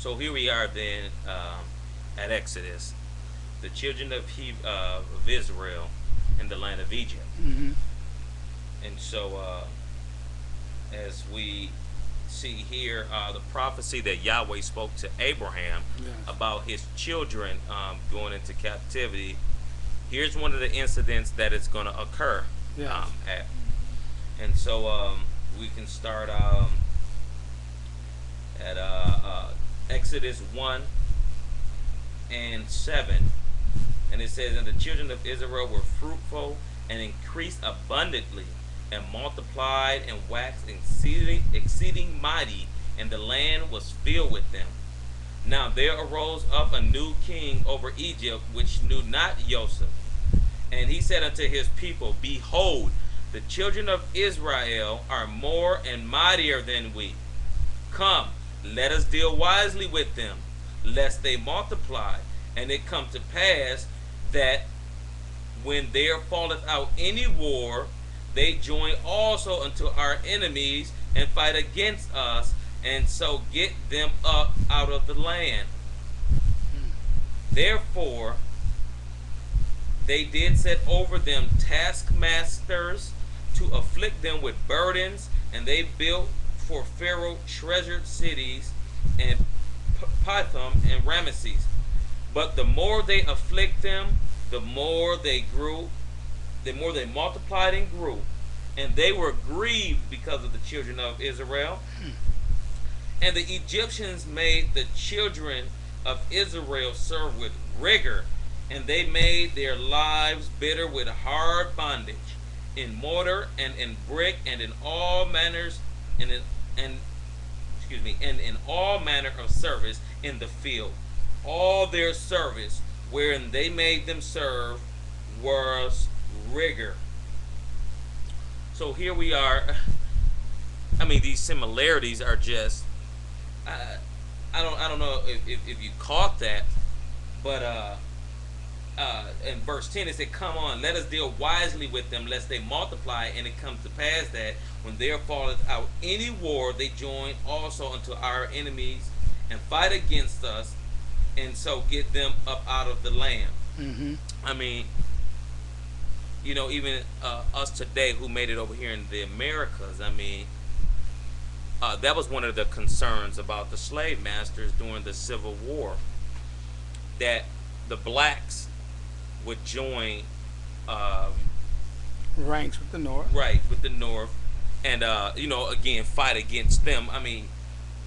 So here we are then at Exodus, the children of Israel in the land of Egypt. Mm-hmm. And so, as we see here, the prophecy that Yahweh spoke to Abraham Yes. about his children going into captivity, here's one of the incidents that is going to occur. Yes. And so we can start at Exodus 1 and 7. And it says, and the children of Israel were fruitful and increased abundantly and multiplied and waxed exceeding mighty, and the land was filled with them. Now there arose up a new king over Egypt, which knew not Joseph. And he said unto his people, behold, the children of Israel are more and mightier than we. Come, let us deal wisely with them, lest they multiply. And it come to pass that when there falleth out any war, they join also unto our enemies and fight against us, and so get them up out of the land. Therefore they did set over them taskmasters to afflict them with burdens, and they built for Pharaoh treasured cities and Pithom and Ramesses. But the more they afflict them, the more they grew, the more they multiplied and grew, and they were grieved because of the children of Israel. And the Egyptians made the children of Israel serve with rigor, and they made their lives bitter with hard bondage, in mortar and in brick and in all manners and in all manner of service in the field. All their service wherein they made them serve was rigor. So here we are. I mean, these similarities are just. I don't know if you caught that, but in verse 10 it said, "Come on, let us deal wisely with them, lest they multiply." And it comes to pass that when there falleth out any war, they join also unto our enemies and fight against us, and so get them up out of the land. Mm-hmm. I mean, even us today who made it over here in the Americas, I mean, that was one of the concerns about the slave masters during the Civil War, that the blacks would join ranks with the North. Right, with the North, and again, fight against them. I mean,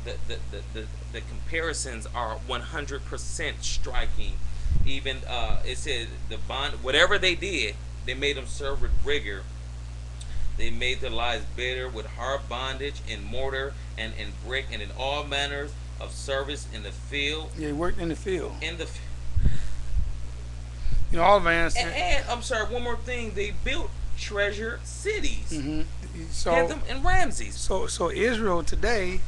the comparisons are 100% striking. Even it said the bond, whatever they did, they made them serve with rigor. They made their lives bitter with hard bondage in mortar and in brick and in all manners of service in the field. Yeah, he worked in the field. All of us. And I'm sorry, one more thing. They built treasure cities. Mm-hmm. So had them in Ramses. So Israel today,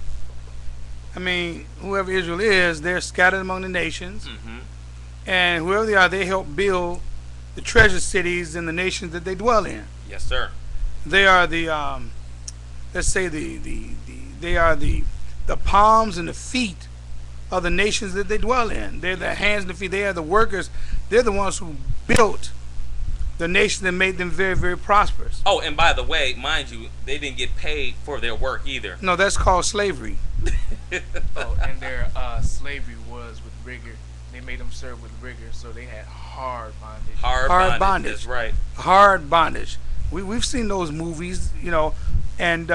I mean, whoever Israel is, they're scattered among the nations, Mm-hmm. and whoever they are, they help build the treasure cities in the nations that they dwell in. Yes, sir. They are the let's say they are the palms and the feet of the nations that they dwell in. They're the hands and the feet. They are the workers. They're the ones who built the nation that made them very, very prosperous. Oh, and by the way, mind you, they didn't get paid for their work either. No, that's called slavery. And their slavery was with rigor. They made them serve with rigor, so they had hard bondage. Hard bondage. That's right. Hard bondage. We've seen those movies, and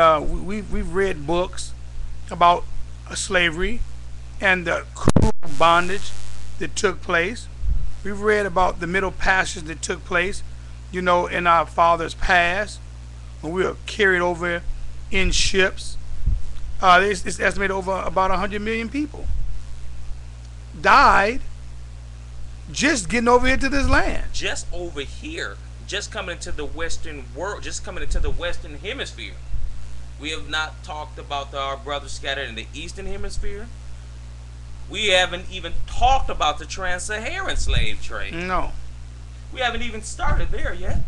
we've read books about slavery and the cruel bondage that took place. We've read about the Middle Passage that took place, in our fathers' past, when we were carried over in ships. It's estimated over about 100 million people died just getting over here to this land. Just over here, just coming into the Western world, just coming into the Western Hemisphere. We have not talked about our brothers scattered in the Eastern Hemisphere. We haven't even talked about the trans-Saharan slave trade. No. We haven't even started there yet.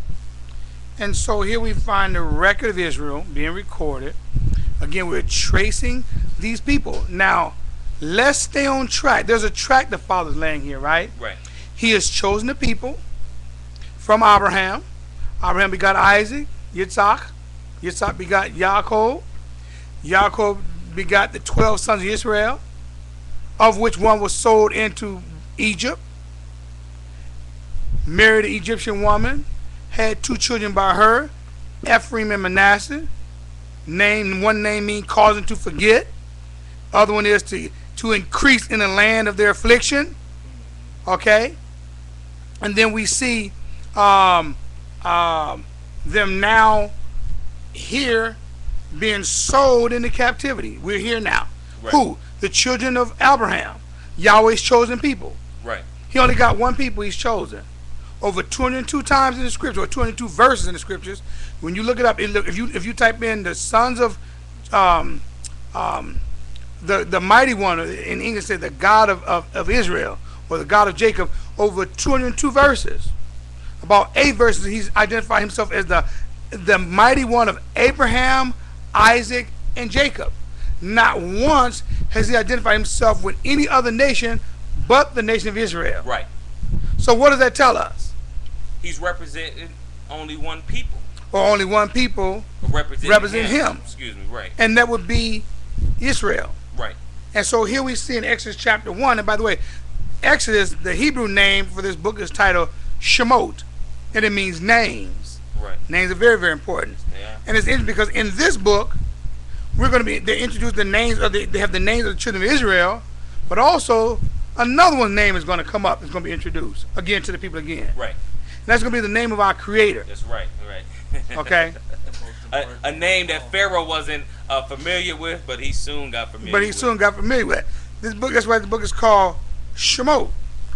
And so here we find the record of Israel being recorded. Again, we're tracing these people. Now, let's stay on track. There's a track the Father's laying here, right? Right. He has chosen the people from Abraham. Abraham begot Isaac, Yitzhak. Yitzhak begot Yaakov. Yaakov begot the 12 sons of Israel, of which one was sold into Egypt, married an Egyptian woman, had 2 children by her, Ephraim and Manasseh. One name means causing to forget. Other one is to increase in the land of their affliction. Okay? And then we see them now here being sold into captivity. We're here now. Right. Who? The children of Abraham, Yahweh's chosen people. Right. He only got one people he's chosen. Over 202 times in the scripture, or 202 verses in the scriptures. When you look it up, if you type in the sons of the mighty one, in English say the God of Israel, or the God of Jacob, over 202 verses. About 8 verses he's identified himself as the mighty one of Abraham, Isaac, and Jacob. Not once has he identified himself with any other nation but the nation of Israel. Right. So what does that tell us? He's representing only one people. Or only one people represent him. Excuse me, right. And that would be Israel. Right. And so here we see in Exodus chapter 1, and by the way, Exodus, the Hebrew name for this book is titled Shemot, and it means names. Right. Names are very, very important. Yeah. And it's interesting because in this book, they introduce the names of they have the names of the children of Israel, but also another one's name is going to come up. It's going to be introduced again to the people again. Right. And that's going to be the name of our Creator. That's right. Right. Okay. a name that Pharaoh wasn't familiar with, but he soon got familiar. With this book. That's why the book is called Shemot.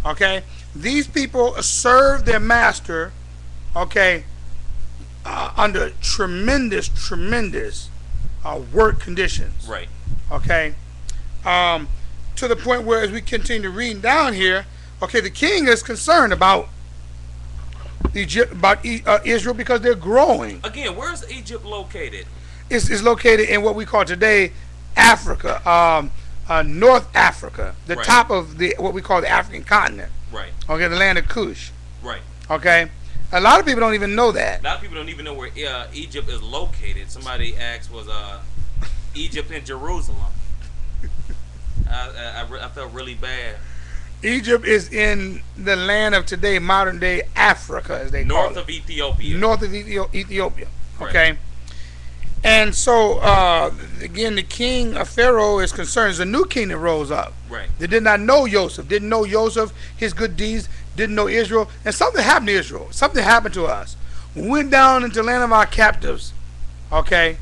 Okay. These people serve their master. Okay. Under tremendous work conditions. Right. Okay. To the point where, as we continue reading down here, okay, the king is concerned about Israel because they're growing. Again, where's Egypt located? It's located in what we call today Africa, North Africa, the Right. top of what we call the African continent. Right. Okay, the land of Cush. Right. Okay, a lot of people don't even know that. A lot of people don't even know where Egypt is located. Somebody asked, was Egypt in Jerusalem? I felt really bad. Egypt is in the land of today, modern day Africa, as they call it. North of Ethiopia. North of Ethiopia. Right. Okay. And so, again, the king of Pharaoh is concerned. There's a new king that rose up. Right. They did not know Joseph, didn't know Joseph, his good deeds, didn't know Israel. And something happened to Israel. Something happened to us. We went down into the land of our captives, okay,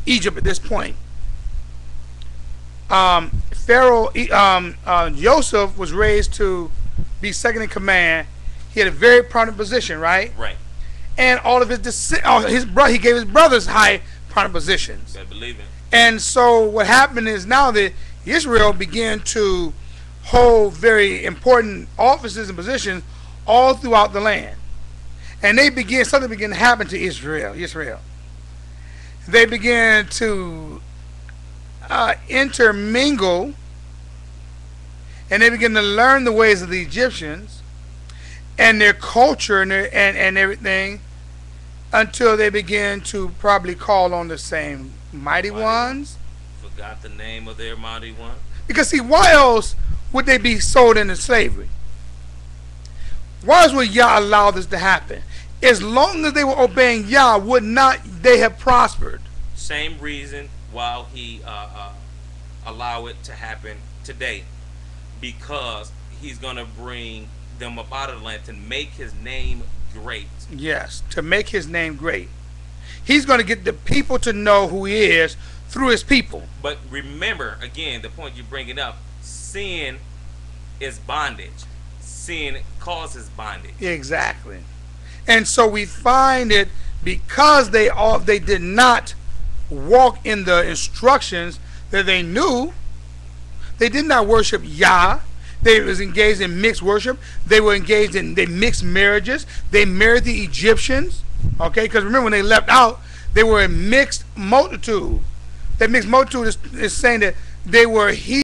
Egypt at this point. Pharaoh, Joseph was raised to be second in command. He had a very prominent position, right? Right. And all of he gave his brothers high prominent positions. I believe it. And so what happened is now that Israel began to hold very important offices and positions all throughout the land. And something began to happen to Israel. They began to intermingle, and they began to learn the ways of the Egyptians and their culture and everything, until they began to probably call on the same mighty ones. Forgot the name of their mighty one. Because see, why else would they be sold into slavery? Why else would Yah allow this to happen? As long as they were obeying Yah, would not they have prospered? Same reason why he allow it to happen today, because he's gonna bring them up out of the land to make his name great. Yes, to make his name great. He's going to get the people to know who he is through his people. But remember, again, the point you're bringing up, sin is bondage. Sin causes bondage. Exactly. And so we find it because they did not walk in the instructions that they knew. They did not worship Yah. They was engaged in mixed worship. They were engaged in mixed marriages. They married the Egyptians. Okay, because remember when they left out, they were a mixed multitude. That mixed multitude is saying that they were